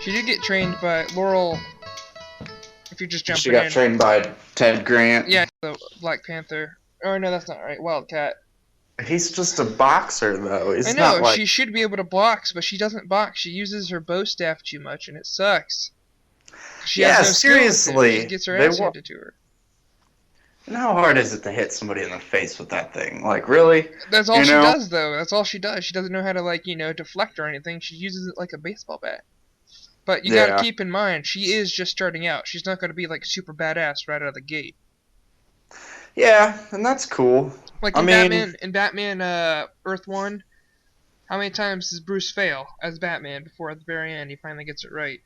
She did get trained by Laurel. If you're just jumping She got in. trained by Ted Grant. Yeah, the Black Panther. Oh no, that's not right. Wildcat. He's just a boxer, though. He's I know, not like... she should be able to box, but she doesn't box. She uses her bow staff too much, and it sucks. She has no seriously. skill with it. She gets her ass handed to her. And how hard is it to hit somebody in the face with that thing? Like, really? That's all she does, though. That's all she does. She doesn't know how to, like, deflect or anything. She uses it like a baseball bat. But you gotta keep in mind, she is just starting out. She's not gonna be, like, super badass right out of the gate. Yeah, and that's cool. Like in Batman Earth 1, how many times does Bruce fail as Batman before at the very end he finally gets it right?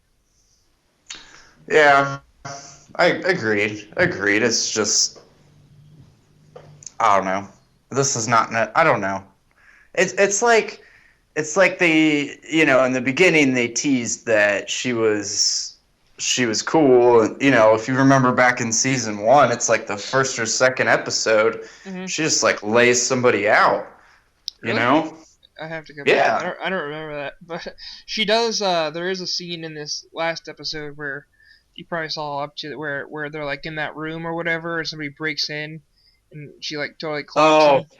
Yeah, I agreed. It's just, I don't know. This is not, I don't know. It's like they, in the beginning they teased that she was cool, and if you remember back in season 1, it's like the first or second episode, she just like lays somebody out, really? I have to go back. Yeah. I don't remember that, but she does. There is a scene in this last episode where you probably saw up to where they're like in that room or whatever, and somebody breaks in, and she like totally clocks him.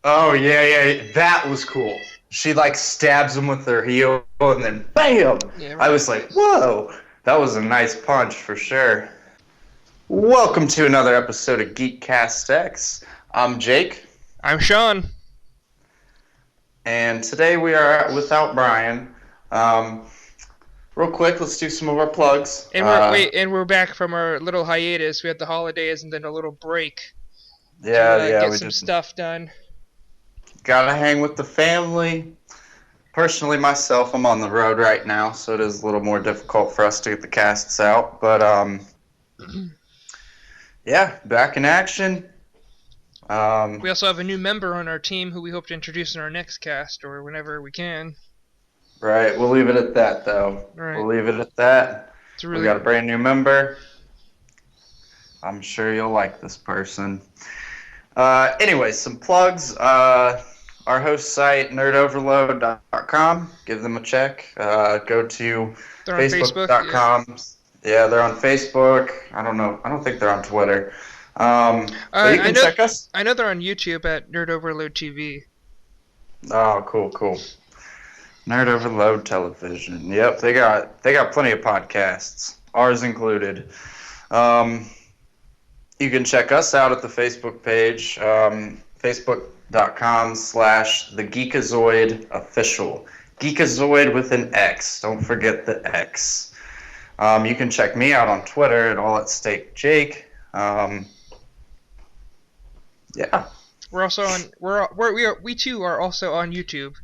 Oh yeah, that was cool. She like stabs him with her heel, and then bam! Yeah, right. I was like, whoa. That was a nice punch for sure. Welcome to another episode of GeekastX. I'm Jake. I'm Sean. And today we are without Brian. Real quick, let's do some of our plugs. And we're back from our little hiatus. We had the holidays and then a little break. Get some stuff done. Gotta hang with the family. Personally, myself, I'm on the road right now, so it is a little more difficult for us to get the casts out. But, yeah, back in action. We also have a new member on our team who we hope to introduce in our next cast, or whenever we can. Right, we'll leave it at that, though. Right. We'll leave it at that. We got a brand new member. I'm sure you'll like this person. Anyway, some plugs. Our host site, nerdoverload.com. Give them a check. Go to facebook.com. Yeah, they're on Facebook. I don't know. I don't think they're on Twitter. But you can check us. I know they're on YouTube at Nerd Overload TV. Oh, cool. Nerd Overload Television. Yep, they got plenty of podcasts, ours included. You can check us out at the Facebook page, facebook.com/thegeekazoidofficial. Geekazoid with an X. Don't forget the X. You can check me out on Twitter at All at Stake Jake. Yeah. We're also on. We too are also on YouTube.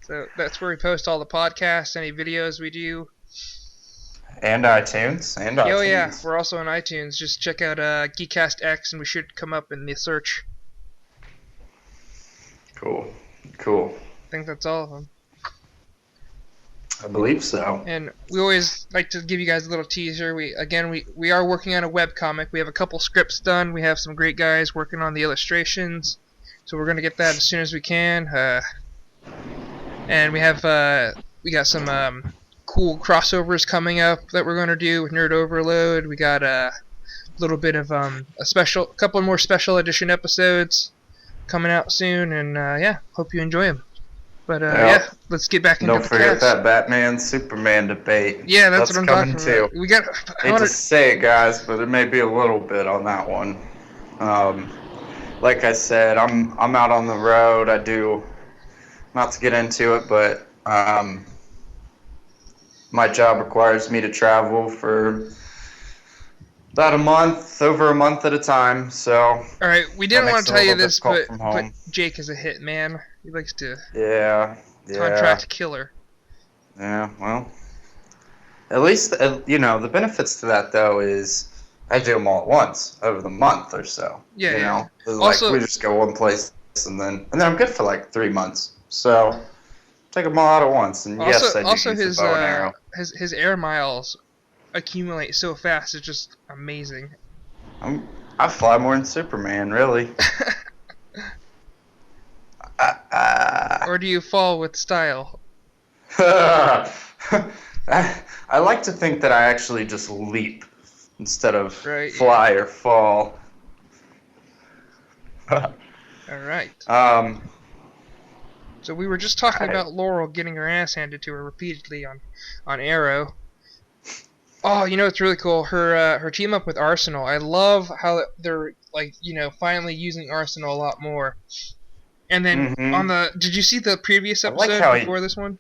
So that's where we post all the podcasts, any videos we do. And iTunes. Oh yeah, we're also on iTunes. Just check out GeekastX and we should come up in the search. Cool. I think that's all of them. I believe so. And we always like to give you guys a little teaser. We are working on a webcomic. We have a couple scripts done. We have some great guys working on the illustrations. So we're going to get that as soon as we can. And we got some cool crossovers coming up that we're going to do with Nerd Overload. We got a little bit of a couple more special edition episodes coming out soon, and hope you enjoy them. But let's get back into the cast. Don't forget that Batman Superman debate. Yeah, that's what I'm talking about. I hate to say it, guys, but it may be a little bit on that one. Like I said, I'm out on the road. I do, not to get into it, but my job requires me to travel for about over a month at a time, so... Alright, we didn't want to tell you this, but Jake is a hit man. He likes to contract killer. Yeah, well... At least, the benefits to that, though, is I do them all at once, over the month or so. Yeah, Also, we just go one place, and then I'm good for, 3 months. So, take them all out at once, and yes, I do use the bow and arrow. His air miles accumulate so fast, it's just amazing. I fly more than Superman, really. Or do you fall with style? I I like to think that I actually just leap instead of fly or fall. All right. So we were just talking about Laurel getting her ass handed to her repeatedly on Arrow. Oh, you know what's really cool? Her team up with Arsenal. I love how they're like, finally using Arsenal a lot more. And then did you see the previous episode before this one?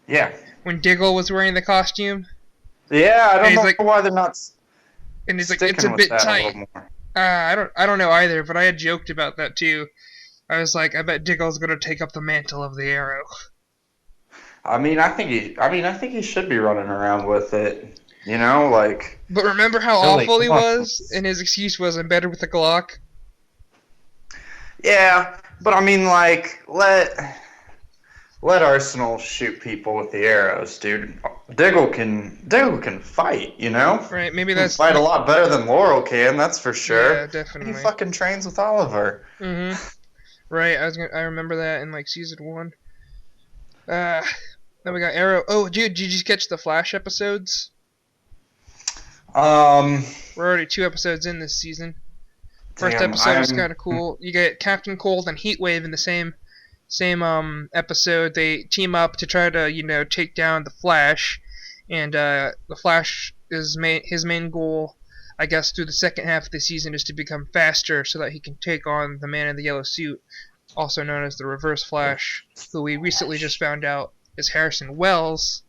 Yeah. When Diggle was wearing the costume? Yeah, I don't know why they're not. And he's like, it's a bit tight. I don't know either, but I had joked about that too. I was like, I bet Diggle's gonna take up the mantle of the Arrow. I think he should be running around with it. But remember how awful he was, and his excuse was, "I'm better with the Glock." Yeah, but let Arsenal shoot people with the arrows, dude. Diggle can fight, Right, maybe that's... He can fight a lot better than Laurel can, that's for sure. Yeah, definitely. He fucking trains with Oliver. Right, I remember that in season 1. Then we got Arrow. Oh, dude, did you catch the Flash episodes? We're already 2 episodes in this season. First episode was kind of cool. You get Captain Cold and Heatwave in the same episode. They team up to try to take down the Flash, and the Flash his main goal, I guess, through the second half of the season is to become faster so that he can take on the man in the yellow suit, also known as the Reverse Flash, who we recently just found out is Harrison Wells.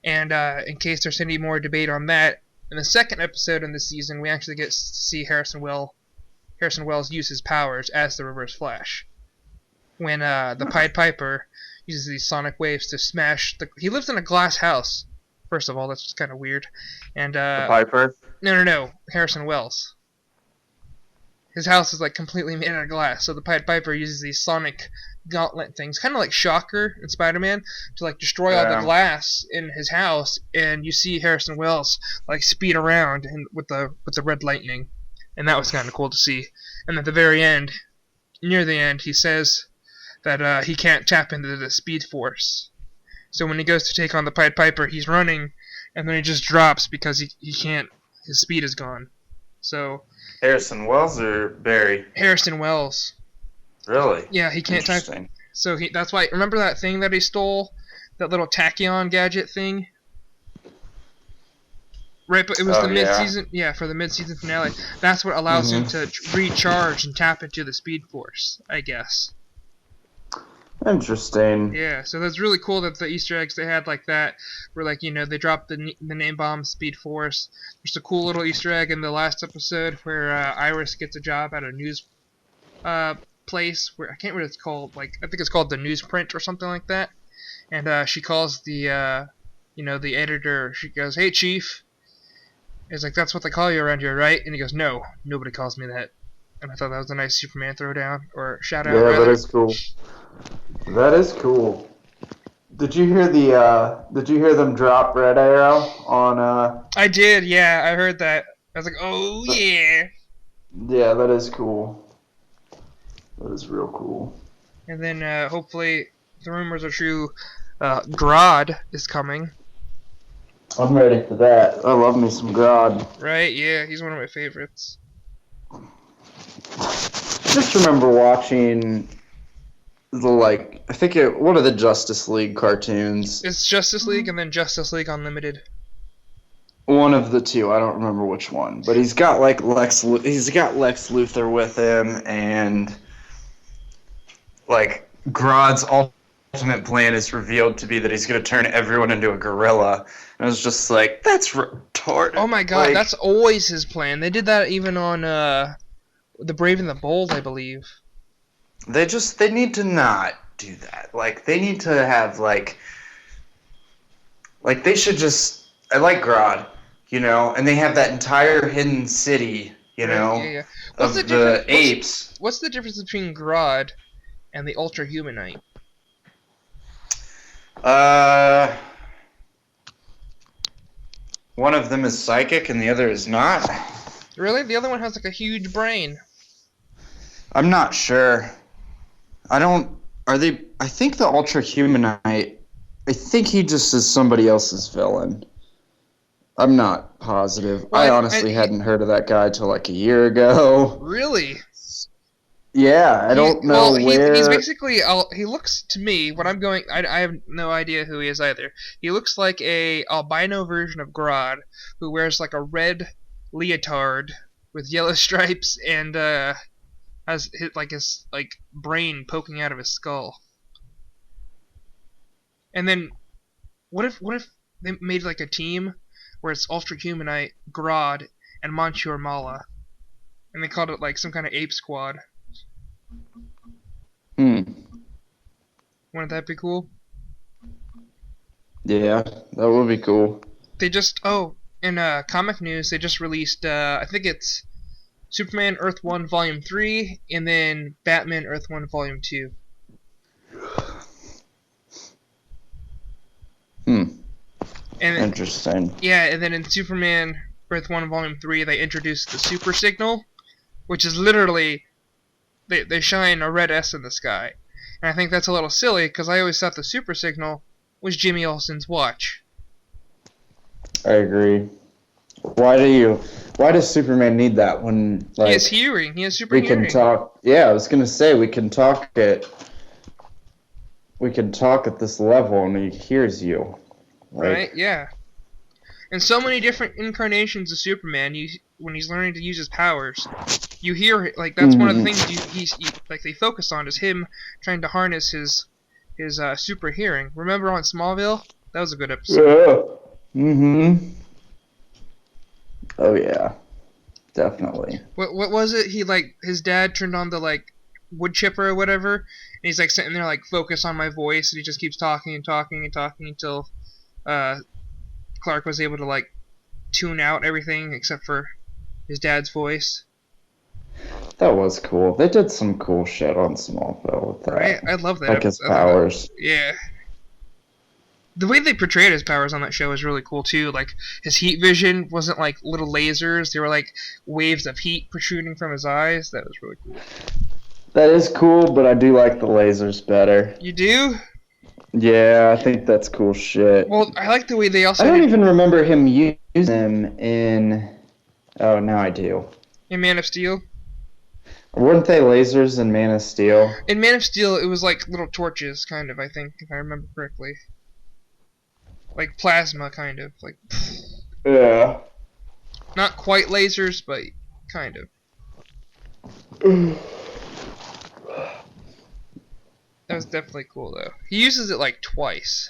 And in case there's any more debate on that, in the second episode in the season, we actually get to see Harrison Wells use his powers as the Reverse Flash. When the Pied Piper uses these sonic waves to smash he lives in a glass house. First of all, that's just kind of weird. And the Piper? No, Harrison Wells. His house is completely made out of glass, so the Pied Piper uses these sonic gauntlet things, kind of like Shocker in Spider-Man, to destroy all the glass in his house, and you see Harrison Wells speed around with the red lightning, and that was kind of cool to see. And at the very end, near the end, he says that he can't tap into the Speed Force. So when he goes to take on the Pied Piper, he's running, and then he just drops because he can't. His speed is gone. So Harrison Wells or Barry? Harrison Wells. Really? Yeah, he can't type. So that's why. Remember that thing that he stole, that little tachyon gadget thing. Right, but it was the mid-season. Yeah, for the mid-season finale. That's what allows him to recharge and tap into the Speed Force, I guess. Interesting. Yeah, so that's really cool that the Easter eggs they had like that were they dropped the name bomb Speed Force. There's a cool little Easter egg in the last episode where Iris gets a job at a news place where I can't remember what it's called. I think it's called the Newsprint or something like that. And she calls the the editor. She goes, "Hey, Chief." He's like, "That's what they call you around here, right?" And he goes, "No, nobody calls me that." And I thought that was a nice Superman throwdown or shout out. Yeah, that is cool. That is cool. Did you hear them drop Red Arrow on I did, yeah, I heard that. I was like, oh yeah. Yeah, that is cool. That is real cool. And then hopefully the rumors are true, Grodd is coming. I'm ready for that. I love me some Grodd. Right, yeah, he's one of my favorites. I just remember watching I think one of the Justice League cartoons. It's Justice League and then Justice League Unlimited. One of the two, I don't remember which one, but he's got Lex Luthor with him, and Grodd's ultimate plan is revealed to be that he's going to turn everyone into a gorilla. And I was just like, that's retarded. Oh my god, that's always his plan. They did that even on The Brave and the Bold, I believe. They need to not do that. They need to have, they should just... I like Grodd, and they have that entire hidden city, yeah. of the apes. What's the difference between Grodd and the Ultra Humanite? One of them is psychic and the other is not. Really? The other one has a huge brain. I'm not sure. I think the Ultra Humanite I think he just is somebody else's villain. I'm not positive. Well, I honestly hadn't heard of that guy till like a year ago. Really? Yeah, I don't know where. He's basically. He looks to me. What I'm going. I have no idea who he is either. He looks like a albino version of Grodd, who wears like a red leotard with yellow stripes and has his brain poking out of his skull. And then, what if they made like a team where it's Ultra Humanite, Grodd, and Monsieur Mala, and they called it like some kind of ape squad. Wouldn't that be cool? Yeah, that would be cool. They just in comic news they just released I think it's Superman Earth 1 Volume 3 and then Batman Earth 1 Volume 2. And interesting. Yeah, and then in Superman Earth 1 Volume 3 they introduced the super signal, which is literally they shine a red S in the sky. And I think that's a little silly because I always thought the super signal was Jimmy Olsen's watch. I agree. Why does Superman need that when like he has hearing? He has super hearing. We can talk. Yeah, I was gonna say we can talk at this level and he hears you. Right? Yeah. And so many different incarnations of Superman, when he's learning to use his powers, you hear like that's one of the things they focus on is him trying to harness his super hearing. Remember on Smallville? That was a good episode. Yeah. Oh yeah, definitely. What was it? His dad turned on the wood chipper or whatever, and he's like sitting there focus on my voice, and he just keeps talking and talking and talking until Clark was able to tune out everything except for his dad's voice. That was cool. They did some cool shit on Smallville with that. Right? I love that. His powers. Yeah. The way they portrayed his powers on that show was really cool too. His heat vision wasn't little lasers; they were waves of heat protruding from his eyes. That was really cool. That is cool, but I do like the lasers better. You do? Yeah, I think that's cool shit. Well, I like the way they also. I don't even remember him using them in. Oh, now I do. In Man of Steel. Weren't they lasers in Man of Steel? In Man of Steel, it was little torches, kind of. I think, if I remember correctly. Like plasma, kind of. Yeah. Not quite lasers, but kind of. That was definitely cool, though. He uses it twice.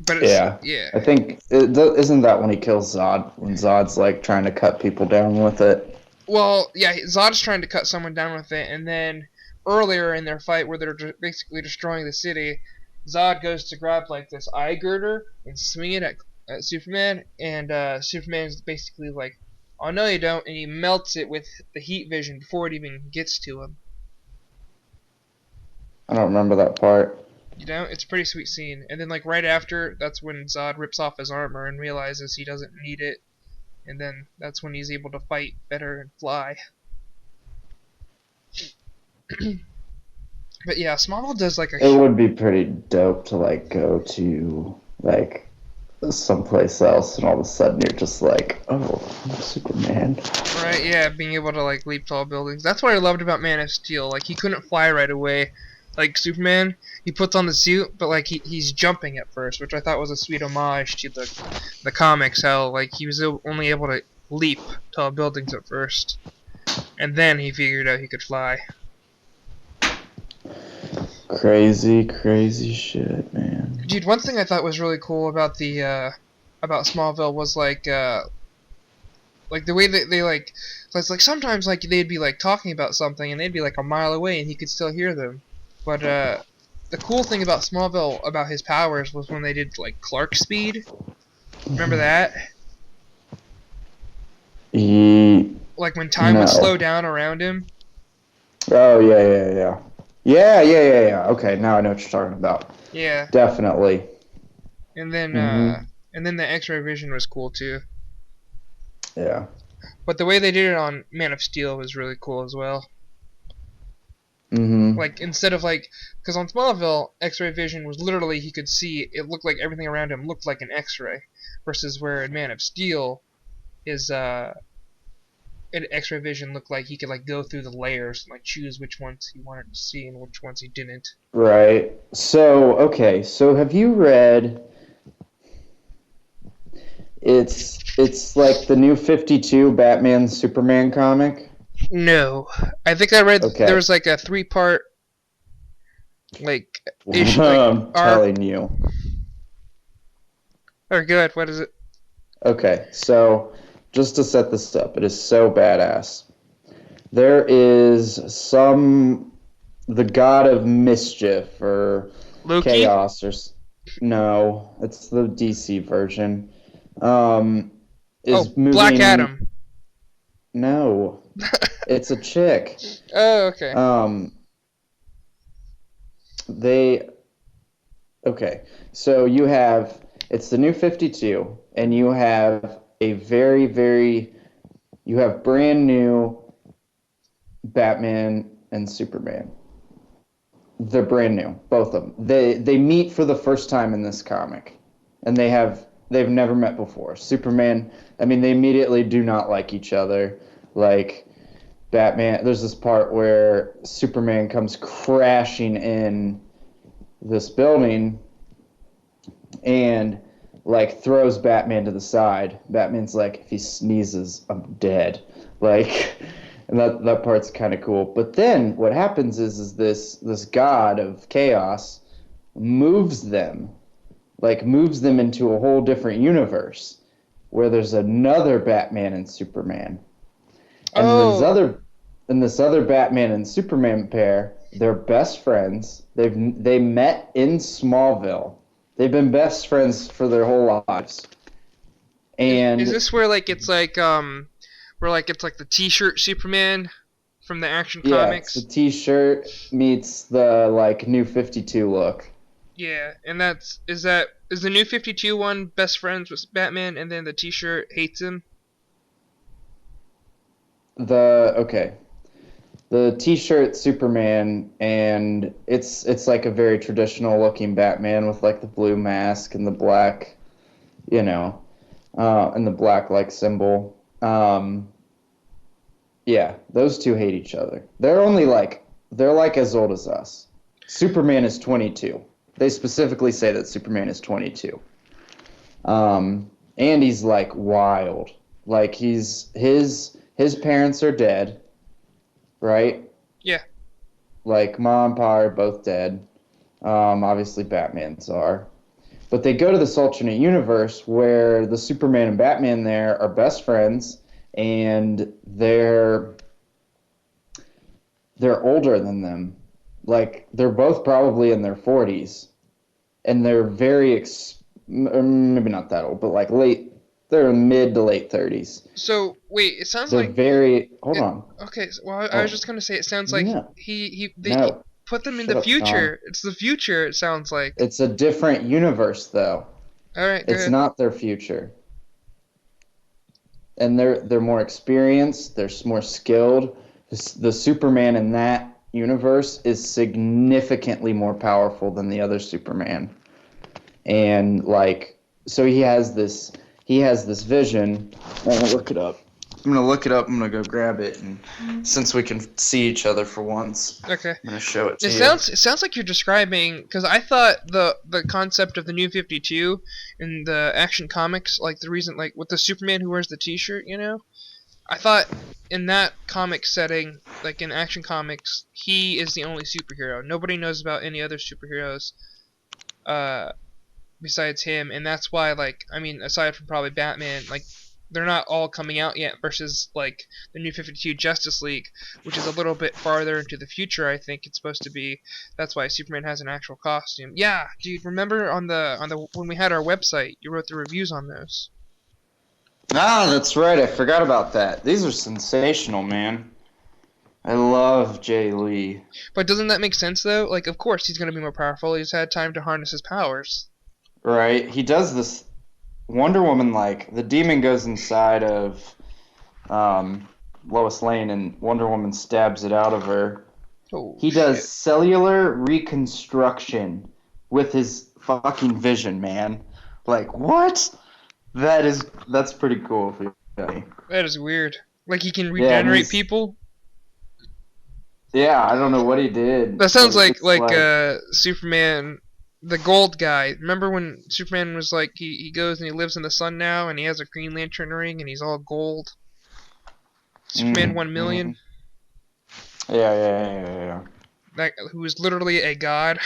But it's, yeah. I think isn't that when he kills Zod? When Zod's trying to cut people down with it. Well, yeah, Zod's trying to cut someone down with it, and then earlier in their fight, where they're basically destroying the city, Zod goes to grab this eye girder and swing it at Superman, and Superman's basically "Oh no, you don't," and he melts it with the heat vision before it even gets to him. I don't remember that part. You know, it's a pretty sweet scene. And then right after, that's when Zod rips off his armor and realizes he doesn't need it. And then that's when he's able to fight better and fly. But yeah, Smallville does a... It would be pretty dope to go to someplace else and all of a sudden you're just oh, I'm Superman. Right, yeah, being able to leap tall buildings. That's what I loved about Man of Steel. He couldn't fly right away. Superman, he puts on the suit, but he's jumping at first, which I thought was a sweet homage to the comics. How he was only able to leap tall buildings at first, and then he figured out he could fly. Crazy shit, man. Dude, one thing I thought was really cool about the about Smallville was the way that they sometimes they'd be talking about something and they'd be a mile away and he could still hear them. But the cool thing about Smallville, about his powers, was when they did Clark speed. Remember that? When time would slow down around him. Oh yeah. Yeah. Okay, now I know what you're talking about. Yeah. Definitely. And then the X-ray vision was cool too. Yeah. But the way they did it on Man of Steel was really cool as well. Mm-hmm. Like, instead of, like, because on Smallville, X-ray vision was literally, he could see, it looked like everything around him looked like an X-ray, versus where in Man of Steel, his, X-ray vision looked like he could, like, go through the layers and, like, choose which ones he wanted to see and which ones he didn't. Right. So, okay, so have you read, it's like the New 52 Batman Superman comic? No. I think I read, Okay. there was, like, a 3-part, like, issue, I'm telling you. Or good, what is it? Okay, so just to set this up, it is so badass. There is the god of mischief or Loki? chaos or no, it's the DC version. Is moving. Black Adam. No, it's a chick. Oh, okay. Okay, so it's the New 52, and you have you have brand new Batman and Superman. They're brand new, both of them. They meet for the first time in this comic, and they've never met before. Superman, I mean, they immediately do not like each other. Like, Batman, there's this part where Superman comes crashing in this building and, like, throws Batman to the side. Batman's like, if he sneezes, I'm dead. Like, and that part's kind of cool. But then what happens is this god of chaos moves them into a whole different universe where there's another Batman and Superman. And this other Batman and Superman pair, they're best friends. They met in Smallville. They've been best friends for their whole lives. And is this where it's like the T-shirt Superman from the Action Comics? Yeah, the T-shirt meets the like New 52 look. Yeah, and is the New 52 one best friends with Batman, and then the T-shirt hates him? The T-shirt Superman, and it's like a very traditional looking Batman with like the blue mask and the black, and the black like symbol. Yeah, those two hate each other. They're like as old as us. Superman is 22. They specifically say that Superman is 22. And he's like wild. Like his parents are dead, right? Yeah. Like mom and pa are both dead. Obviously Batman's are. But they go to this alternate universe where the Superman and Batman there are best friends, and they're older than them. Like, they're both probably in their 40s, and they're very maybe not that old, but like they're mid to late 30s. So wait, it sounds they're like hold on. Okay, well, I was just gonna say, it sounds like they put them in the future. It's the future. It sounds like it's a different universe, though. All right, it's not their future. And they're more experienced. They're more skilled. The Superman in that universe is significantly more powerful than the other Superman. And like, so he has this vision. I'm gonna look it up. I'm gonna go grab it, and since we can see each other for once, okay, I'm gonna show it to you. It sounds like you're describing, because I thought the concept of the New 52 in the Action Comics, like the reason, like with the Superman who wears the T-shirt, I thought in that comic setting, like in Action Comics, he is the only superhero. Nobody knows about any other superheroes besides him, and that's why, like, I mean, aside from probably Batman, like, they're not all coming out yet, versus like the New 52 Justice League, which is a little bit farther into the future. I think it's supposed to be. That's why Superman has an actual costume. Yeah, dude, remember on the when we had our website, you wrote the reviews on those. Ah, that's right. I forgot about that. These are sensational, man. I love Jay Lee. But doesn't that make sense, though? Like, of course he's going to be more powerful. He's had time to harness his powers. Right. He does this. Wonder Woman, like, the demon goes inside of Lois Lane, and Wonder Woman stabs it out of her. Oh, he does cellular reconstruction with his fucking vision, man. Like, what? That's pretty cool if you me. That is weird. Like he can Yeah, regenerate people? yeah, I don't know what he did, That sounds but like it's Superman, the gold guy. Remember when Superman was like he goes and he lives in the sun now and he has a Green Lantern ring and he's all gold. Superman 1,000,000. Yeah. That who is literally a god.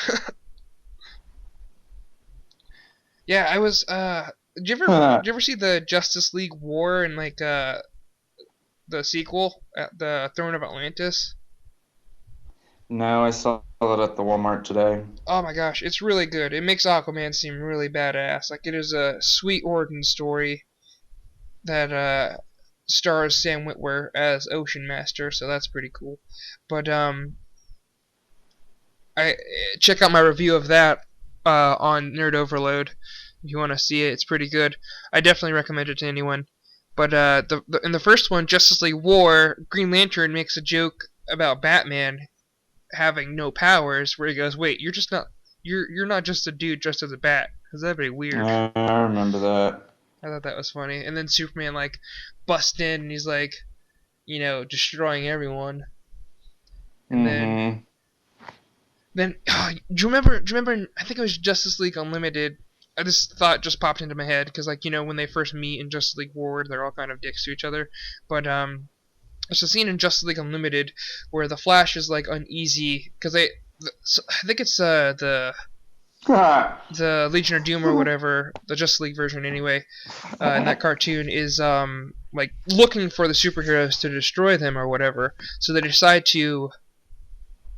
Yeah, I was did you ever see the Justice League War and like the sequel, the Throne of Atlantis? No, I saw that at the Walmart today. Oh my gosh, it's really good. It makes Aquaman seem really badass. Like it is a sweet origin story that stars Sam Witwer as Ocean Master, so that's pretty cool. But I check out my review of that on Nerd Overload if you want to see it. It's pretty good. I definitely recommend it to anyone. But in the first one, Justice League War, Green Lantern makes a joke about Batman having no powers, where he goes, "Wait, you're not just a dude dressed as a bat." Cause that'd be weird. I remember that. I thought that was funny. And then Superman like busts in and he's like, destroying everyone. And then do you remember? I think it was Justice League Unlimited. This thought just popped into my head because when they first meet in Justice League War, they're all kind of dicks to each other. But there's a scene in Justice League Unlimited where the Flash is like uneasy because I think it's the Legion of Doom or whatever, the Justice League version anyway. In that cartoon is like looking for the superheroes to destroy them or whatever. So they decide to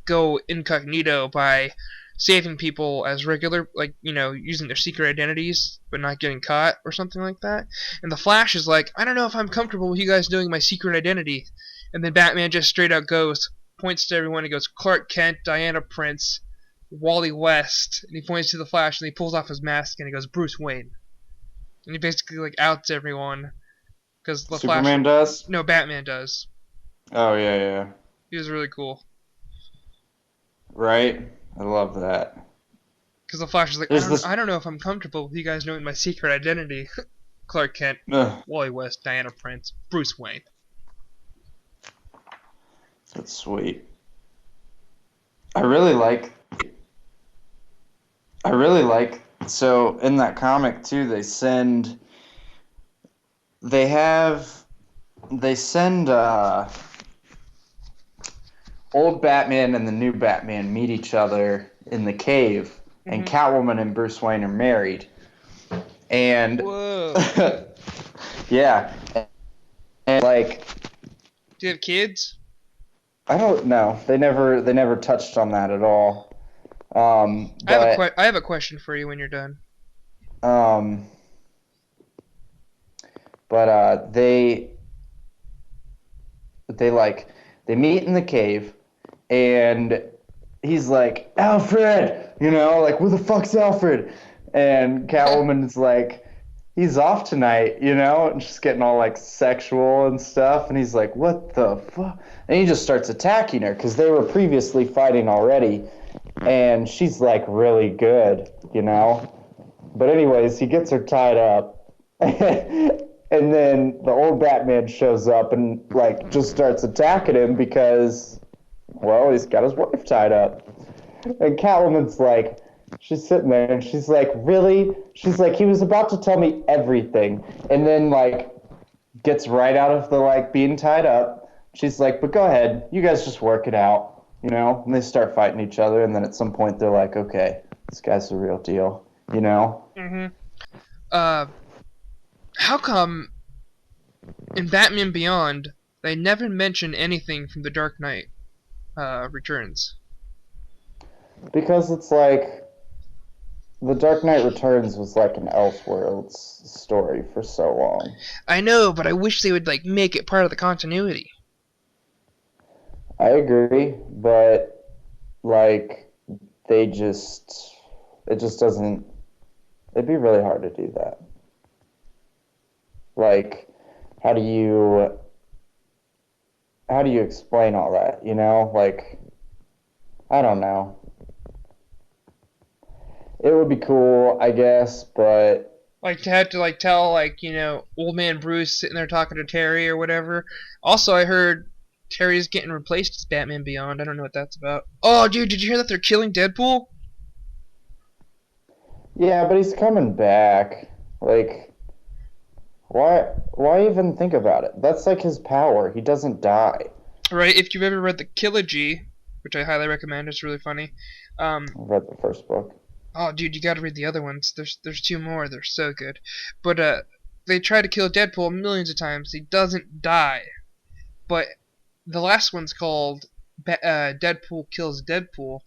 go incognito by saving people as regular, like, using their secret identities but not getting caught or something like that. And the Flash is like, I don't know if I'm comfortable with you guys knowing my secret identity. And then Batman just straight out goes, points to everyone and goes, Clark Kent, Diana Prince, Wally West, and he points to the Flash and he pulls off his mask and he goes, Bruce Wayne. And he basically like outs everyone because the Superman Flash does? No, Batman does. Oh yeah. He was really cool. Right? I love that. Because the Flash is like, I don't know if I'm comfortable with you guys knowing my secret identity. Clark Kent, Wally West, Diana Prince, Bruce Wayne. That's sweet. I really like. So in that comic too, they send old Batman and the new Batman meet each other in the cave, and Catwoman and Bruce Wayne are married. And whoa. Yeah. And like, do you have kids? I don't know. They never touched on that at all. I have a question for you when you're done. They meet in the cave, and he's like, Alfred, like, where the fuck's Alfred? And Catwoman's like, he's off tonight, and she's getting all like sexual and stuff, and he's like, what the fuck? And he just starts attacking her because they were previously fighting already, and she's like really good, But anyways, he gets her tied up, and then the old Batman shows up and like just starts attacking him because, well, he's got his wife tied up. And Catwoman's like, she's sitting there and she's like, really? She's like, he was about to tell me everything. And then like gets right out of the like being tied up. She's like, but go ahead, you guys just work it out, And they start fighting each other, and then at some point they're like, okay, this guy's the real deal, How come in Batman Beyond they never mention anything from The Dark Knight Returns? Because it's like The Dark Knight Returns was like an Elseworlds story for so long. I know, but I wish they would like make it part of the continuity. I agree, but like it just doesn't. It'd be really hard to do that. Like, how do you explain all that? Like, I don't know. It would be cool, I guess, but Like to have to like tell like old man Bruce sitting there talking to Terry or whatever. Also, I heard Terry's getting replaced as Batman Beyond. I don't know what that's about. Oh, dude, did you hear that they're killing Deadpool? yeah, but he's coming back. Like, why even think about it? That's like his power. He doesn't die. Right. If you've ever read the Trilogy, which I highly recommend, it's really funny. I read the first book. Oh, dude, you gotta read the other ones. There's two more. They're so good. But they try to kill Deadpool millions of times. He doesn't die. But the last one's called Deadpool Kills Deadpool,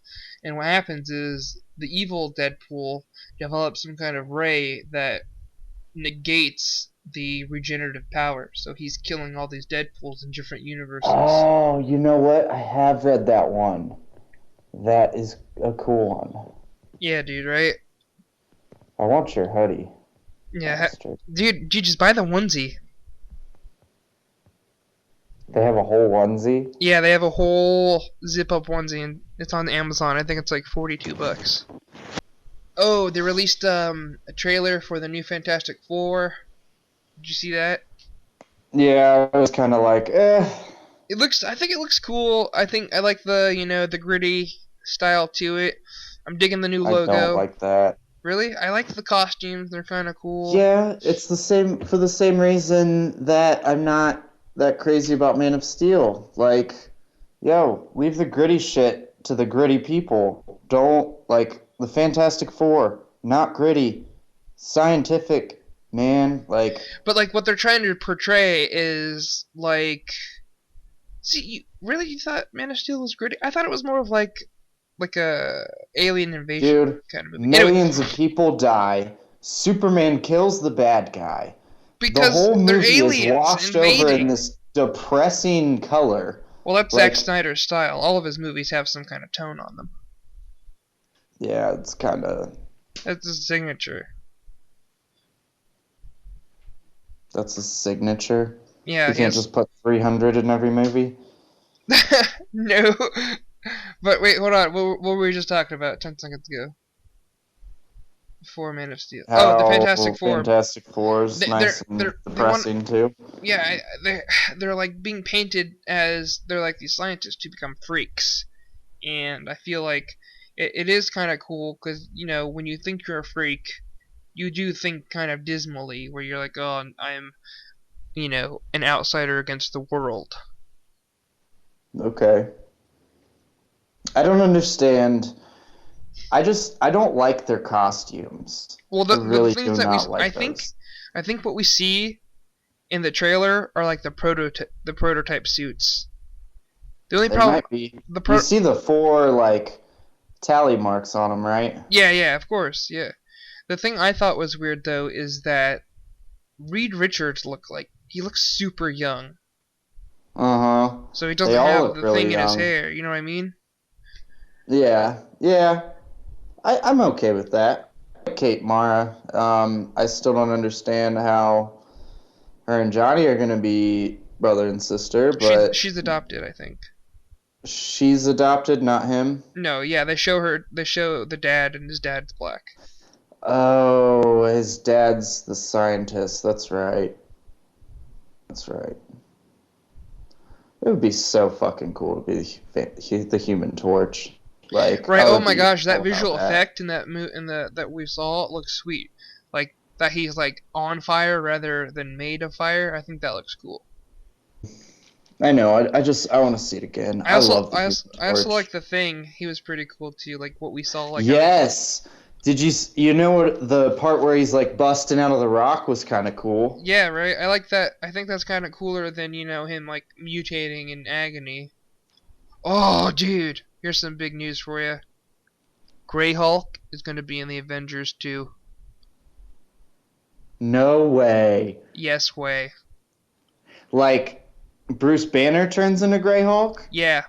and what happens is the evil Deadpool develops some kind of ray that negates the regenerative power. So he's killing all these Deadpools in different universes. Oh, you know what? I have read that one. That is a cool one. Yeah, dude, right? I want your hoodie. Yeah, dude, just buy the onesie. They have a whole onesie? Yeah, they have a whole zip-up onesie, and it's on Amazon. I think it's like $42. Oh, they released a trailer for the new Fantastic Four. Did you see that? Yeah, I was kind of like, eh. I think it looks cool. I think I like the gritty style to it. I'm digging the new logo. I don't like that. Really? I like the costumes. They're kind of cool. Yeah, it's the same for the same reason that I'm not that crazy about Man of Steel. Like, yo, leave the gritty shit to the gritty people. Don't, like, the Fantastic Four, not gritty. Scientific, man. Like, but like what they're trying to portray is like, see, you thought Man of Steel was gritty? I thought it was more of like a alien invasion kind of movie. Millions of people die. Superman kills the bad guy. Because the whole movie they're aliens is washed over in this depressing color. Well, that's Zack Snyder's style. All of his movies have some kind of tone on them. Yeah, it's kind of... That's his signature. That's his signature? Yeah. You can't just put 300 in every movie? No. But wait, hold on. What were we just talking about 10 seconds ago? Before Man of Steel. How the Fantastic Four. Fantastic Four is nice and depressing too. Yeah, they're like being painted as they're like these scientists who become freaks, and I feel like it is kind of cool because when you think you're a freak, you do think kind of dismally, where you're like, oh, I'm an outsider against the world. Okay. I don't understand. I don't like their costumes. Well, the things that I think what we see in the trailer are like the prototype suits. The only problem might be. You see the 4 like tally marks on them, right? Yeah, of course, yeah. The thing I thought was weird though is that Reed Richards looks super young. So he doesn't have the thing in his hair. You know what I mean? Yeah. I'm okay with that. Kate Mara. I still don't understand how her and Johnny are going to be brother and sister, but she's adopted, I think. She's adopted, not him? No, yeah, they show the dad, and his dad's black. Oh, his dad's the scientist. That's right. It would be so fucking cool to be the Human Torch. Like, right? Oh my gosh, that visual effect in that we saw looks sweet. Like that he's like on fire rather than made of fire. I think that looks cool. I know. I want to see it again. I also like the Thing. He was pretty cool too. Like what we saw. Like yes. Did you know what the part where he's like busting out of the rock was kind of cool? Yeah, right. I like that. I think that's kind of cooler than him like mutating in agony. Oh, dude. Here's some big news for you. Grey Hulk is going to be in the Avengers 2. No way. Yes way. Like, Bruce Banner turns into Grey Hulk? Yeah.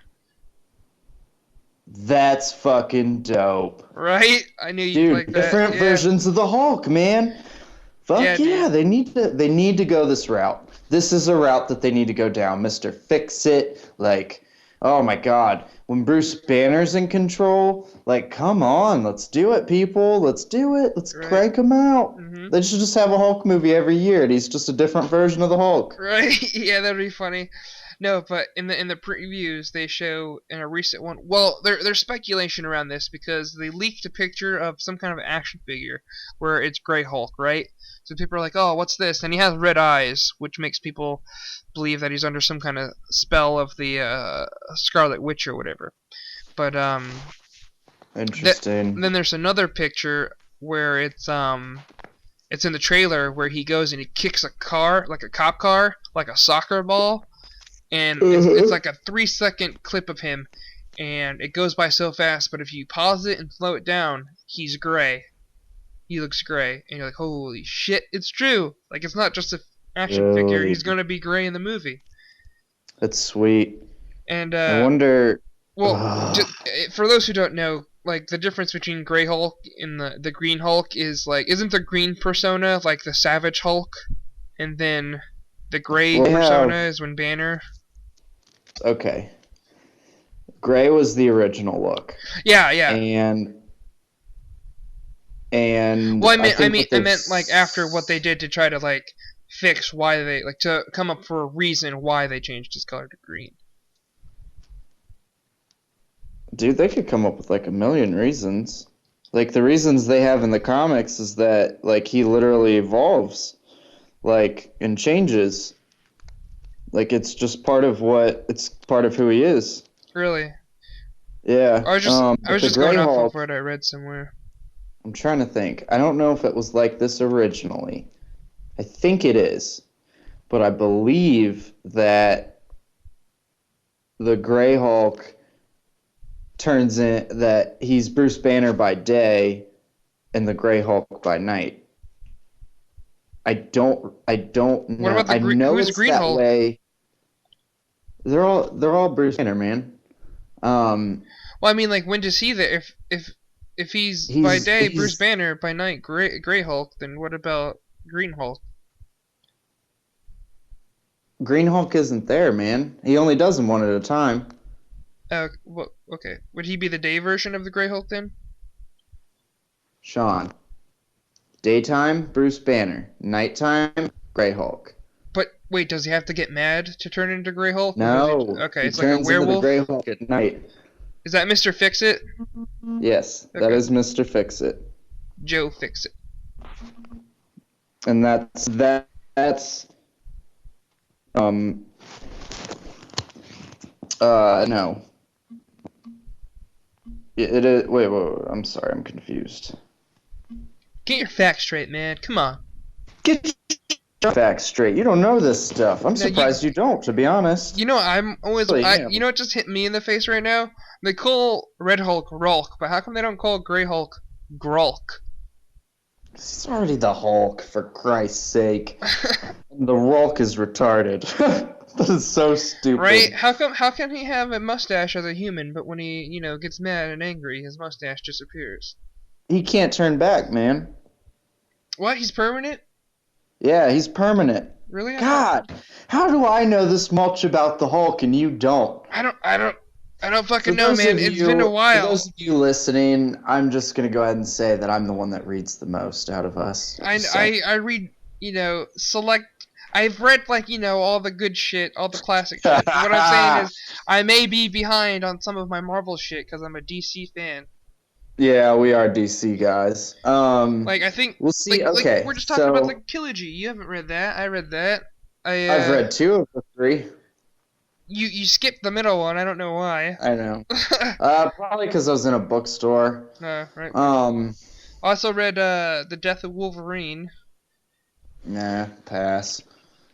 That's fucking dope. Right? I knew you'd like that. Different versions of the Hulk, man. Fuck yeah, they need to go this route. This is a route that they need to go down. Mr. Fix-It, like... Oh my God. When Bruce Banner's in control, like, come on, let's do it, people. Let's do it. Let's crank him out. They should just have a Hulk movie every year, and he's just a different version of the Hulk. Right? Yeah, that'd be funny. No, but in the previews they show in a recent one. Well, there's speculation around this because they leaked a picture of some kind of action figure where it's Grey Hulk, right? So people are like, "Oh, what's this?" And he has red eyes, which makes people believe that he's under some kind of spell of the Scarlet Witch or whatever. But interesting. Then there's another picture where it's in the trailer where he goes and he kicks a car, like a cop car, like a soccer ball. And it's like a 3-second clip of him, and it goes by so fast, but if you pause it and slow it down, he's gray. He looks gray, and you're like, holy shit, it's true! Like, it's not just an action figure, he's gonna be gray in the movie. That's sweet. And, I wonder... Well, for those who don't know, like, the difference between Grey Hulk and the Green Hulk is, like, isn't the green persona, like, the Savage Hulk? And then the gray persona is when Banner... Okay. Gray was the original look. Yeah. And well, I meant like after what they did to try to like fix why they like to come up for a reason why they changed his color to green. Dude, they could come up with like a million reasons. Like the reasons they have in the comics is that like he literally evolves, like and changes. Like it's just part of who he is. Really? Yeah. I was just going off of what I read somewhere. I'm trying to think. I don't know if it was like this originally. I think it is. But I believe that the Grey Hulk turns in that he's Bruce Banner by day and the Grey Hulk by night. I don't know. What about the who's Green Hulk? Way. They're all Bruce Banner, man. Well, I mean, like, when does he that if he's by day Bruce Banner, by night Grey Hulk, then what about Green Hulk? Green Hulk isn't there, man. He only does them one at a time. Well, okay. Would he be the day version of the Grey Hulk then? Sean. Daytime, Bruce Banner. Nighttime, Grey Hulk. But wait, does he have to get mad to turn into Grey Hulk? No. Okay, it's like a werewolf. Into the Grey Hulk at night. Is that Mr. Fix-It? Yes, okay. That is Mr. Fix-It. Joe Fix-It. And that's no. It is. Wait, I'm sorry, I'm confused. Get your facts straight, man. Come on. Get your facts straight. You don't know this stuff. I'm surprised you don't, to be honest. You know, I'm always. You know what just hit me in the face right now? They call Red Hulk Rulk, but how come they don't call Grey Hulk Grulk? He's already the Hulk, for Christ's sake. The Rulk is retarded. That is so stupid. Right? How can he have a mustache as a human, but when he, gets mad and angry, his mustache disappears? He can't turn back, man. What? He's permanent? Yeah, he's permanent. Really? God, how do I know this much about the Hulk and you don't? I don't fucking know, man. It's been a while. For those of you listening, I'm just gonna go ahead and say that I'm the one that reads the most out of us. I read, select. I've read all the good shit, all the classic shit. What I'm saying is, I may be behind on some of my Marvel shit because I'm a DC fan. Yeah, we are DC guys. I think we'll see. Okay, we're just talking about the Trilogy. You haven't read that. I read that. I've read 2 of the 3. You skipped the middle one. I don't know why. I know. Probably because I was in a bookstore. Right. Also read The Death of Wolverine. Nah, pass.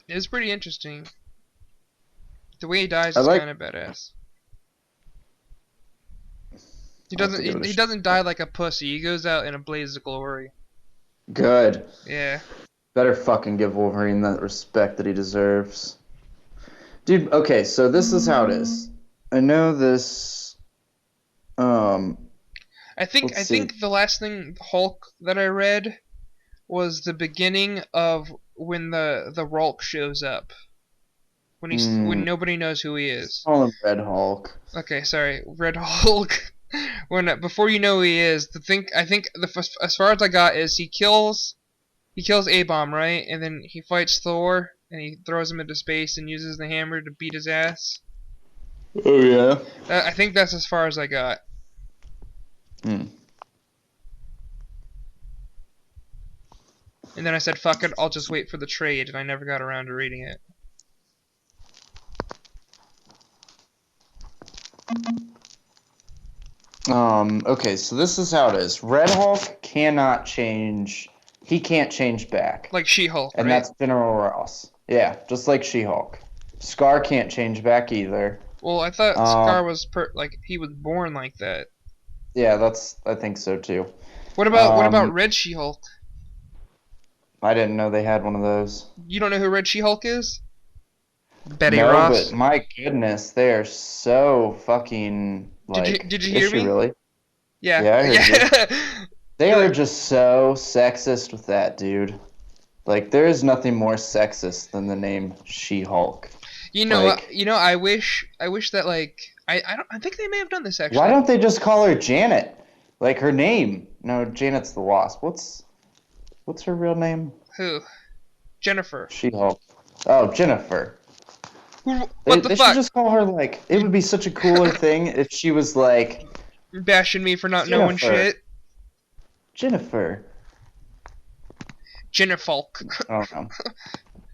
It was pretty interesting. The way he dies is kind of badass. He doesn't die like a pussy. He goes out in a blaze of glory. Good. Yeah. Better fucking give Wolverine that respect that he deserves. Dude, okay, so this is how it is. I know this. I think the last thing Hulk that I read was the beginning of when the Rulk shows up. when nobody knows who he is. Call him Red Hulk. Okay, sorry, Red Hulk. Before you know who he is, I think as far as I got is he kills A-Bomb, right? And then he fights Thor and he throws him into space and uses the hammer to beat his ass. Oh yeah. I think that's as far as I got. And then I said, fuck it, I'll just wait for the trade, and I never got around to reading it. Okay, so this is how it is. Red Hulk cannot change. He can't change back. Like She-Hulk, and right? That's General Ross. Yeah, just like She-Hulk. Scar can't change back either. Well, I thought Scar was he was born like that. Yeah, I think so too. What about Red She-Hulk? I didn't know they had one of those. You don't know who Red She-Hulk is? Betty Ross. But my goodness, they are so fucking like. Did you hear me? Really? Yeah. Yeah, I heard you. They are just so sexist with that, dude. Like, there is nothing more sexist than the name She-Hulk. You know, I wish that I think they may have done this actually. Why don't they just call her Janet? Like her name? No, Janet's the Wasp. What's her real name? Who? Jennifer. She-Hulk. Oh, Jennifer. What the fuck? They should just call her like. It would be such a cooler thing if she was like. You're bashing me for not knowing shit. Jennifer. Jennifolk. I don't know.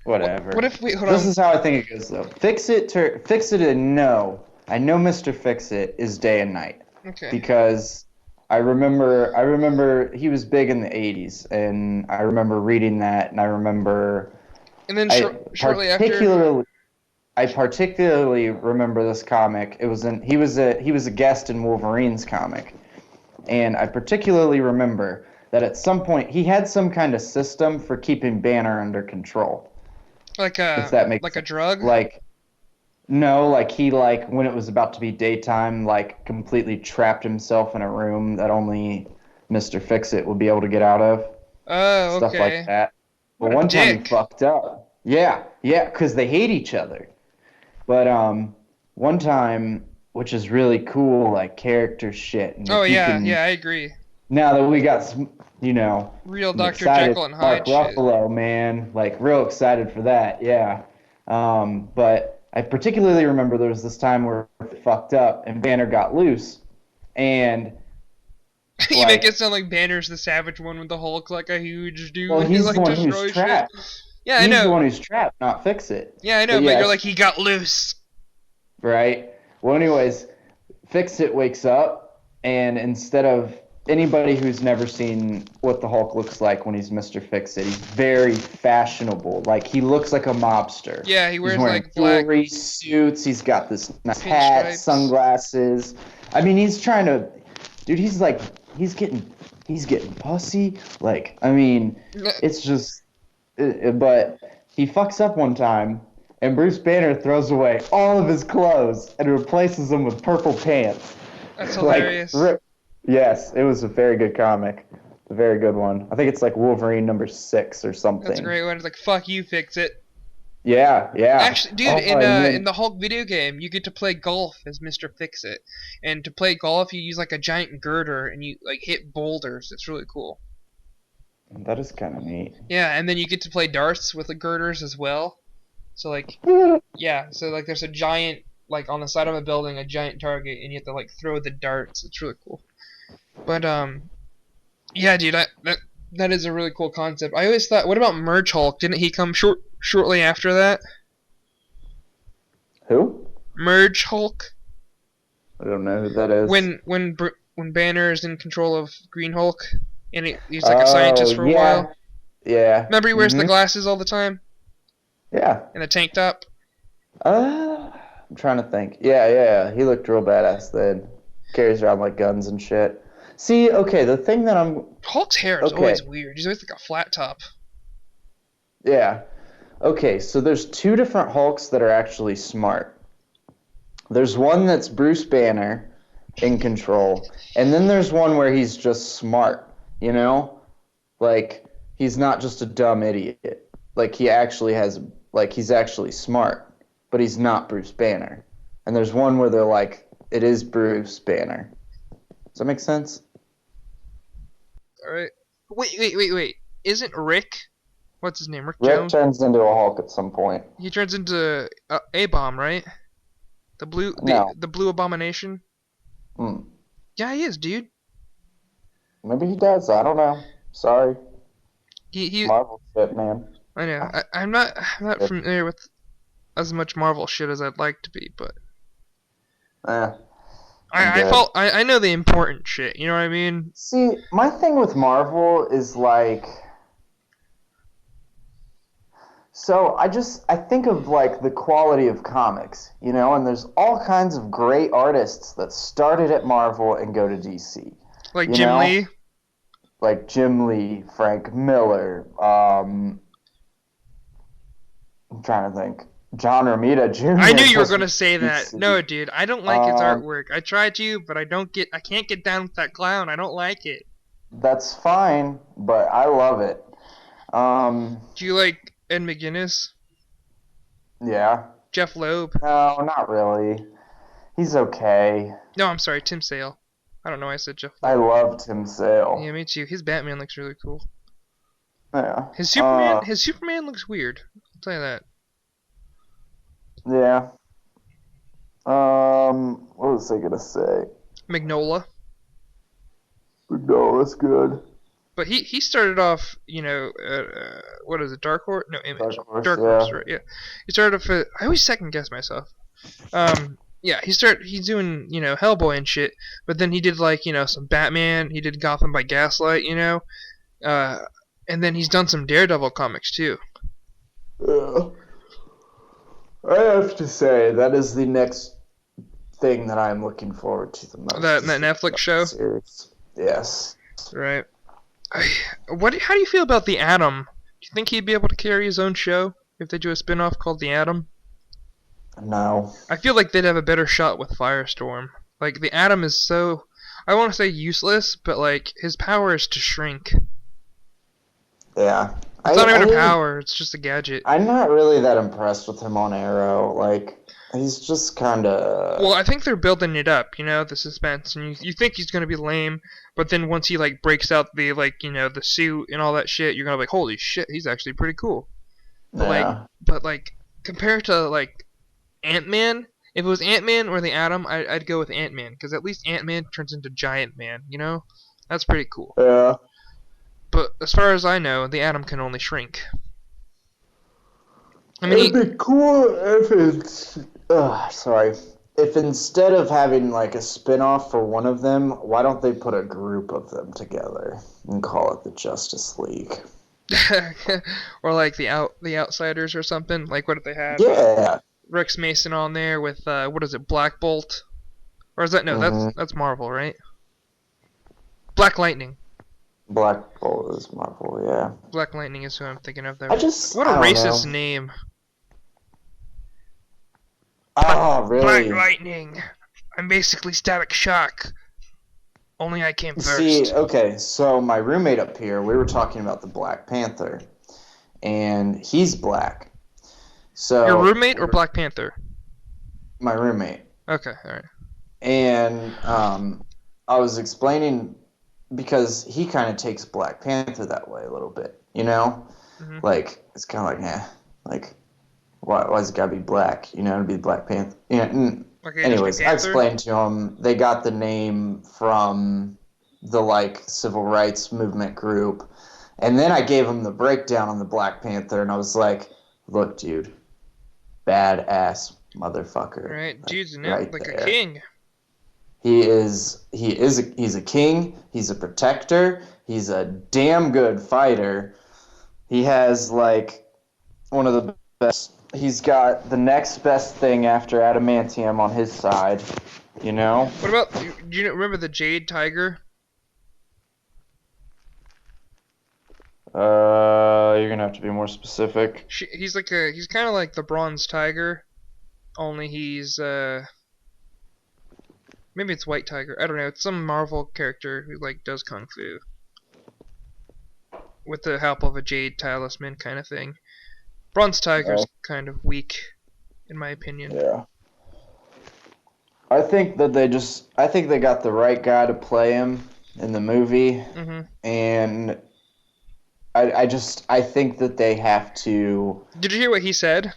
Whatever. What if hold on? This is how I think it goes though. Fix it and no. I know Mr. Fix-It is day and night. Okay. Because I remember he was big in the 80s and I remember reading that and I remember. And then shortly after. I particularly remember this comic. He was a guest in Wolverine's comic. And I particularly remember that at some point he had some kind of system for keeping Banner under control. Like if that makes like sense. A drug? He when it was about to be daytime, completely trapped himself in a room that only Mr. Fix-It would be able to get out of. Oh, okay. Stuff like that. But one time he fucked up. Yeah, because they hate each other. But one time, which is really cool, character shit. And I agree. Now that we got some, real Dr. Jekyll and Hyde Mark Ruffalo, man, real excited for that, yeah. But I particularly remember there was this time where it fucked up and Banner got loose, and you make it sound like Banner's the savage one with the Hulk, like a huge dude. Well, he's the one who's trapped. Yeah, I know. He's the one who's trapped, not Fix-It. Yeah, I know, but you're like, he got loose. Right. Well, anyways, Fix-It wakes up, and instead of anybody who's never seen what the Hulk looks like when he's Mr. Fix-It, he's very fashionable. He looks like a mobster. Yeah, he wears black jewelry, suits. He's got this nice hat, sunglasses. I mean, he's trying to, dude. He's getting pussy. It's just. But he fucks up one time, and Bruce Banner throws away all of his clothes and replaces them with purple pants. That's hilarious. Yes, it was a very good comic. A very good one. I think it's Wolverine number 6 or something. That's a great one. It's fuck you, Fix-It. Yeah. Actually, dude, in the Hulk video game, you get to play golf as Mr. Fix-It. And to play golf, you use a giant girder and you hit boulders. It's really cool. That is kind of neat. Yeah, and then you get to play darts with the girders as well. So there's a giant on the side of a building, a giant target, and you have to throw the darts. It's really cool. But yeah, dude, that is a really cool concept. I always thought, what about Merge Hulk? Didn't he come shortly after that? Who? Merge Hulk. I don't know who that is. When Banner is in control of Green Hulk. And he's a scientist for a while. Yeah. Remember he wears the glasses all the time? Yeah. And the tank top? I'm trying to think. Yeah. He looked real badass then. Carries around guns and shit. See, okay, the thing that Hulk's hair is always weird. He's always a flat top. Yeah. Okay, so there's 2 different Hulks that are actually smart. There's one that's Bruce Banner in control, and then there's one where he's just smart. He's not just a dumb idiot. He actually has, he's actually smart. but he's not Bruce Banner. And there's one where they're like, it is Bruce Banner. Does that make sense? Alright. Wait. Isn't Rick? What's his name? Rick Rick Jones? turns into a Hulk at some point. He turns into A-Bomb, right? The blue abomination? Yeah, he is, dude. Maybe he does. I don't know. Sorry. He Marvel shit, man. I know. I'm not familiar with as much Marvel shit as I'd like to be, but I know the important shit. You know what I mean? See, my thing with Marvel is like, so I think of like the quality of comics, you know, and there's all kinds of great artists that started at Marvel and go to DC. Like Jim Lee? Like Jim Lee, Frank Miller, I'm trying to think. John Romita Jr. I knew you were gonna say that. No, dude, I don't like his artwork. I tried to, but I can't get down with that clown. I don't like it. That's fine, but I love it. Do you like Ed McGuinness? Yeah. Jeff Loeb? No, not really. He's okay. No, I'm sorry, Tim Sale. I don't know why I said Jeff Loeb. I love Tim Sale. Yeah, me too. His Batman looks really cool. Yeah. His Superman looks weird. I'll tell you that. Yeah. What was I gonna say? Magnola. Magnola's good. But he started off, you know, what is it, Dark Horse? No, Image. Dark Horse, right? Yeah. He started off at, I always second guess myself. Yeah, he's doing, you know, Hellboy and shit, but then he did like, you know, some Batman. He did Gotham by Gaslight, you know, and then he's done some Daredevil comics too. Yeah. I have to say that is the next thing that I'm looking forward to the most. That Netflix show. Series. Yes. Right. How do you feel about the Atom? Do you think he'd be able to carry his own show if they do a spin-off called the Atom? No. I feel like they'd have a better shot with Firestorm. Like, the Atom is so, I want to say useless, but like, his power is to shrink. Yeah. It's not even a power, it's just a gadget. I'm not really that impressed with him on Arrow. Like, he's just kind of... Well, I think they're building it up, you know, the suspense, and you think he's going to be lame, but then once he, like, breaks out the, like, you know, the suit and all that shit, you're going to be like, holy shit, he's actually pretty cool. But, yeah. like, compared to, like, Ant-Man, if it was Ant-Man or the Atom, I'd go with Ant-Man, because at least Ant-Man turns into Giant Man, you know? That's pretty cool. Yeah. But as far as I know, the Atom can only shrink. I mean, it'd be cool if it's... sorry. If instead of having, like, a spin-off for one of them, why don't they put a group of them together and call it the Justice League? Or, like, the Outsiders or something? Like, what if they have Rex Mason on there with, what is it, Black Bolt? Or is that... No, that's Marvel, right? Black Lightning. Black Bolt is Marvel, yeah. Black Lightning is who I'm thinking of there. What a racist name. Oh, really? Black Lightning. I'm basically Static Shock. Only I came first. See, okay, so my roommate up here, we were talking about the Black Panther, and he's black. So your roommate or Black Panther? My roommate. Okay, alright. And I was explaining, because he kind of takes Black Panther that way a little bit, you know? Mm-hmm. Like, it's kind of like, like, why's it gotta be black, you know, to be Black Panther? Yeah. Okay, anyways, I explained to him, they got the name from the, like, civil rights movement group, and then I gave him the breakdown on the Black Panther, and I was like, look, dude, badass motherfucker. Right, like, dude's like a king. He's a king, he's a protector, he's a damn good fighter. He has, like, one of the best, he's got the next best thing after adamantium on his side, you know? What about, do you remember the Jade Tiger? You're gonna have to be more specific. He's kind of like the Bronze Tiger, only he's, maybe it's White Tiger. I don't know. It's some Marvel character who, like, does kung fu with the help of a jade talisman kind of thing. Bronze Tiger's kind of weak. in my opinion. Yeah. I think they got the right guy to play him in the movie, and I think that they have to. Did you hear what he said?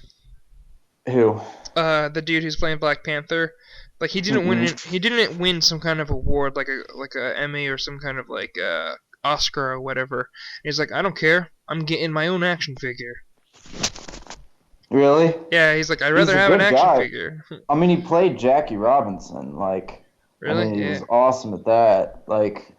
Who? The dude who's playing Black Panther, like he didn't win. He didn't win some kind of award, like a Emmy or some kind of like Oscar or whatever. And he's like, I don't care. I'm getting my own action figure. Really? Yeah, he's like, I'd rather have an action figure. I mean, he played Jackie Robinson. Like, really? I mean, he was awesome at that. Like,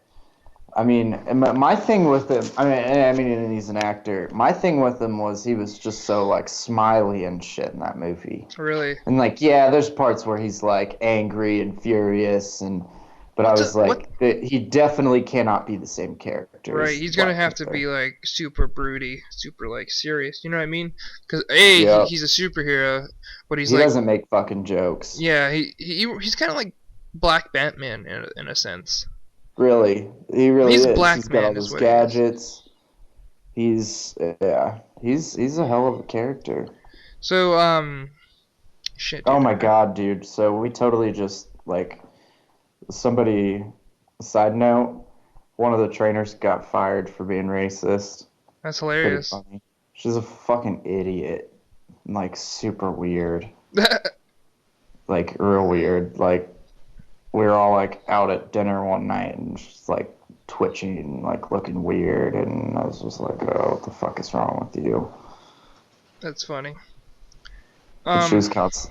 I mean, my thing with him, I mean, and he's an actor. My thing with him was he was just so, like, smiley and shit in that movie. Really? And, like, yeah, there's parts where he's, like, angry and furious, but I was like, he definitely cannot be the same character. Right, he's gonna have to be, like, super broody, super, like, serious, you know what I mean? Because, he's a superhero, but he doesn't make fucking jokes. Yeah, he's kind of like Black Batman in a sense. Really, he really is. He's got all those gadgets. He's a hell of a character. So shit. Dude, oh my god, dude! So we totally just like somebody. Side note: one of the trainers got fired for being racist. That's hilarious. Pretty funny. She's a fucking idiot. Like super weird. Like real weird. Like. We were all like out at dinner one night and she's like twitching and like looking weird, and I was just like, oh, what the fuck is wrong with you? That's funny. Shoes counts.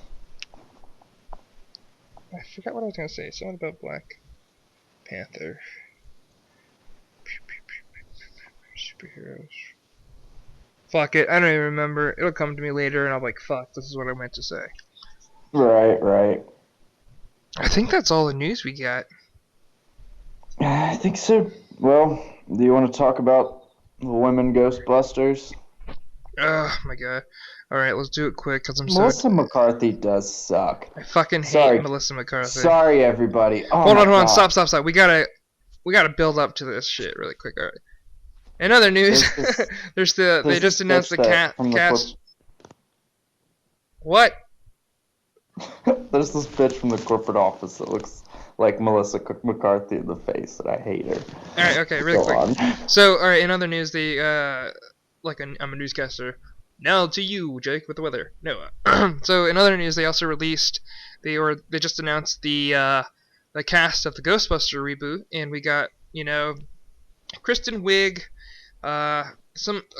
I forgot what I was gonna say. Something about Black Panther. Superheroes. Fuck it, I don't even remember. It'll come to me later and I'll be like, fuck, this is what I meant to say. Right. I think that's all the news we got. I think so. Well, do you want to talk about the women Ghostbusters? Oh my god. Alright, let's do it quick because Melissa McCarthy does suck. I fucking hate Melissa McCarthy. Sorry, everybody. Oh, hold on. Stop. We gotta build up to this shit really quick. Alright. In other news, they just announced the cast. What? There's this bitch from the corporate office that looks like Melissa McCarthy in the face, and I hate her. Alright, okay, really quick. So, alright, in other news, I'm a newscaster. Now to you, Jake, with the weather. No. So, in other news, they also released, they just announced the cast of the Ghostbuster reboot, and we got, Kristen Wiig, a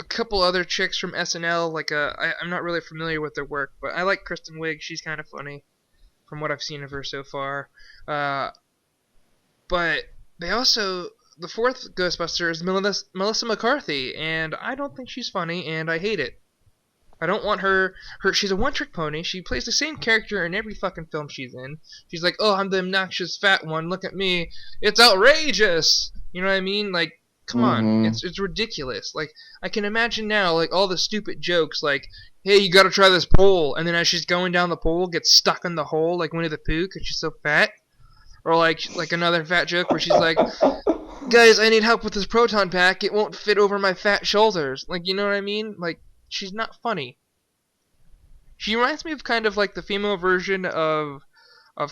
couple other chicks from SNL, I'm not really familiar with their work, but I like Kristen Wiig. She's kind of funny from what I've seen of her so far. But they also, the fourth Ghostbuster is Melissa McCarthy, and I don't think she's funny, and I hate it. I don't want her. She's a one-trick pony. She plays the same character in every fucking film she's in. She's like, oh, I'm the obnoxious fat one. Look at me. It's outrageous. You know what I mean? Like, come on, it's ridiculous. Like, I can imagine now, like, all the stupid jokes, like, hey, you gotta try this pole, and then as she's going down the pole, gets stuck in the hole, like Winnie the Pooh, because she's so fat. Or, like another fat joke where she's like, guys, I need help with this proton pack, it won't fit over my fat shoulders. Like, you know what I mean? Like, she's not funny. She reminds me of kind of like the female version of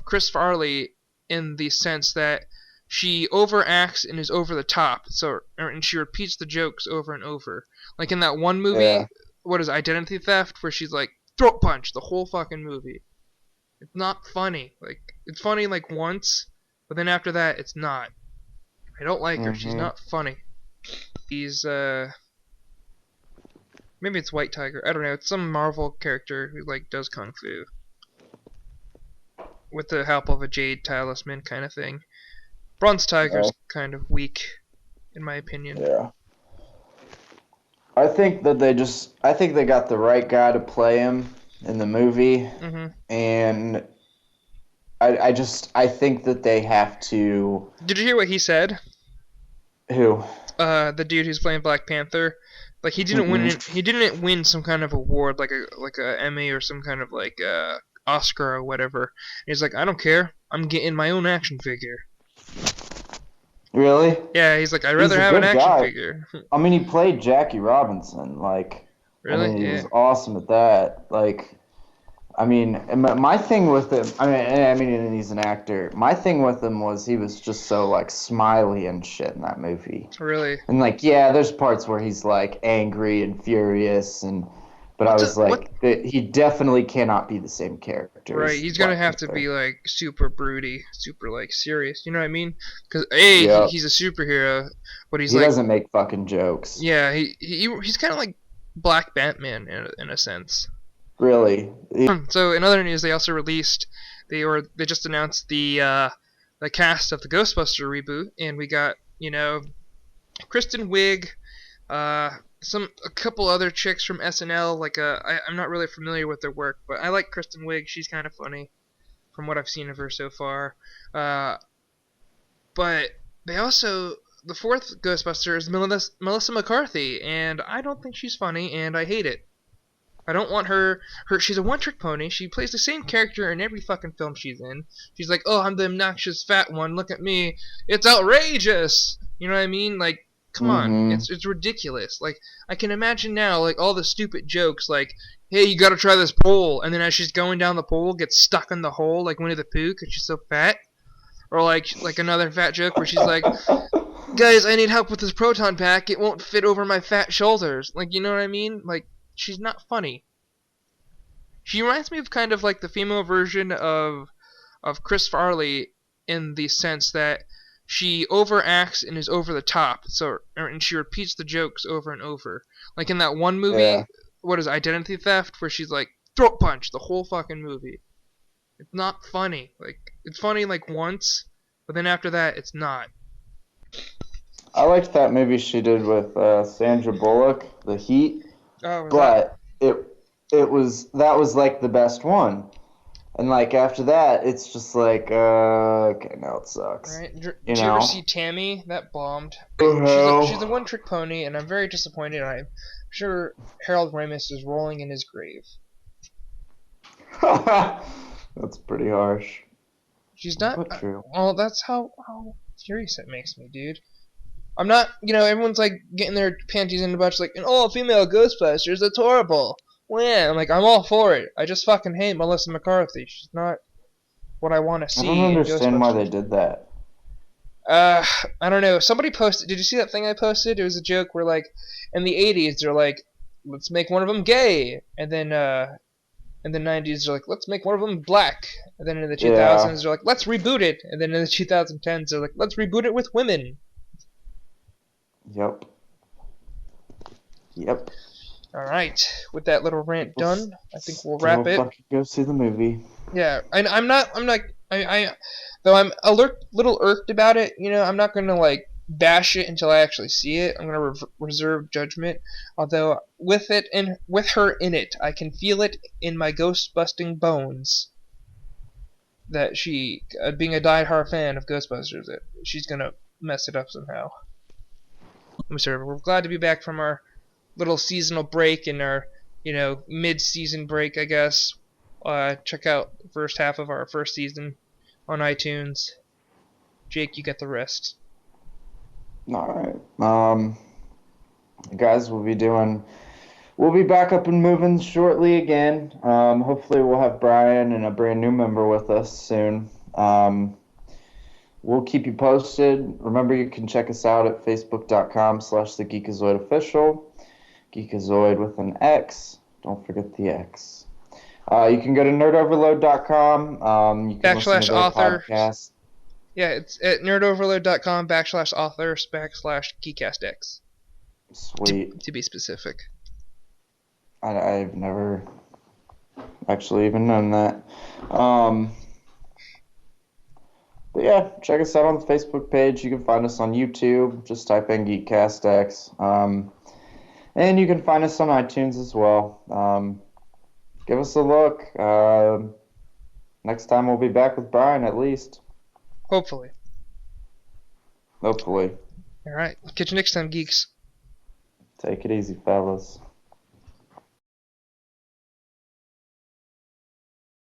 Chris Farley, in the sense that she overacts and is over the top, and she repeats the jokes over and over. Like in that one movie, what is it, Identity Theft, where she's like, throat punch the whole fucking movie. It's not funny. Like, it's funny like once, but then after that, it's not. I don't like her. She's not funny. She's maybe it's White Tiger. I don't know. It's some Marvel character who like does kung fu with the help of a jade talisman kind of thing. Bronze Tiger's kind of weak, in my opinion. Yeah. I think they got the right guy to play him in the movie, and I think that they have to. Did you hear what he said? Who? The dude who's playing Black Panther. Like, he didn't win. He didn't win some kind of award, like a Emmy or some kind of like Oscar or whatever. And he's like, I don't care. I'm getting my own action figure. Really? Yeah, he's like, I'd rather have an action figure. I mean, he played Jackie Robinson. Like, really? I mean, he was awesome at that. Like, I mean, my thing with him, I mean, and he's an actor. My thing with him was he was just so like smiley and shit in that movie. Really? And like, yeah, there's parts where he's like angry and furious, but I was like, he definitely cannot be the same character. Right, he's gonna have to be like super broody, super like serious. You know what I mean? Because he's a superhero, but he doesn't make fucking jokes. Yeah, he's kind of like Black Batman in a sense. Really? So in other news, they also released they just announced the cast of the Ghostbuster reboot, and we got Kristen Wiig, a couple other chicks from SNL. Like I'm not really familiar with their work, but I like Kristen Wiig. She's kind of funny from what I've seen of her so far. But they also the fourth Ghostbuster is Melissa McCarthy, and I don't think she's funny, and I hate it. I don't want her. She's a one-trick pony. She plays the same character in every fucking film she's in. She's like, oh, I'm the obnoxious fat one. Look at me. It's outrageous. You know what I mean? Like, come on. It's ridiculous. Like, I can imagine now, like, all the stupid jokes, like, hey, you gotta try this pole. And then as she's going down the pole, gets stuck in the hole like Winnie the Pooh because she's so fat. Or like another fat joke where she's like, guys, I need help with this proton pack. It won't fit over my fat shoulders. Like, you know what I mean? Like, she's not funny. She reminds me of kind of like the female version of Chris Farley in the sense that she overacts and is over the top. And she repeats the jokes over and over. Like in that one movie, what is it, Identity Theft, where she's like throat punch the whole fucking movie. It's not funny. Like it's funny like once, but then after that, it's not. I liked that movie she did with Sandra Bullock, The Heat. But that was like the best one, and like after that it's just like okay, now it sucks. Right? Did you ever see Tammy? That bombed. She's a one-trick pony, and I'm very disappointed. I'm sure Harold Ramis is rolling in his grave. That's pretty harsh. She's not. But true. Well, that's how furious it makes me, dude. I'm not, everyone's like getting their panties in a bunch, like an all-female Ghostbusters. That's horrible. Well, I'm like, I'm all for it. I just fucking hate Melissa McCarthy. She's not what I want to see. I don't understand why they did that. I don't know. Somebody posted. Did you see that thing I posted? It was a joke where, like, in the '80s, they're like, let's make one of them gay, and then in the '90s, they're like, let's make one of them black, and then in the 2000s, they're like, let's reboot it, and then in the 2010s, they're like, let's reboot it with women. Yep. Alright, with that little rant done, I think we'll wrap it. Go see the movie. Yeah, and though I'm little irked about it, I'm not gonna like bash it until I actually see it. I'm gonna reserve judgment. Although with her in it, I can feel it in my ghost-busting bones that she, being a die-hard fan of Ghostbusters, that she's gonna mess it up somehow. We're glad to be back from our little seasonal break and our, mid-season break, I guess. Check out the first half of our first season on iTunes. Jake, you get the rest. All right. Guys, we'll be back up and moving shortly again. Hopefully we'll have Brian and a brand new member with us soon. We'll keep you posted. Remember, you can check us out at facebook.com/thegeekazoidofficial. Geekazoid with an X. Don't forget the X. You can go to nerdoverload.com. You can listen to their podcast. Yeah, it's at nerdoverload.com/author/geekastx. Sweet. To be specific. I've never actually even known that. But yeah, check us out on the Facebook page. You can find us on YouTube. Just type in GeekastX. And you can find us on iTunes as well. Give us a look. Next time we'll be back with Brian, at least. Hopefully. Hopefully. All right. Catch you next time, geeks. Take it easy, fellas.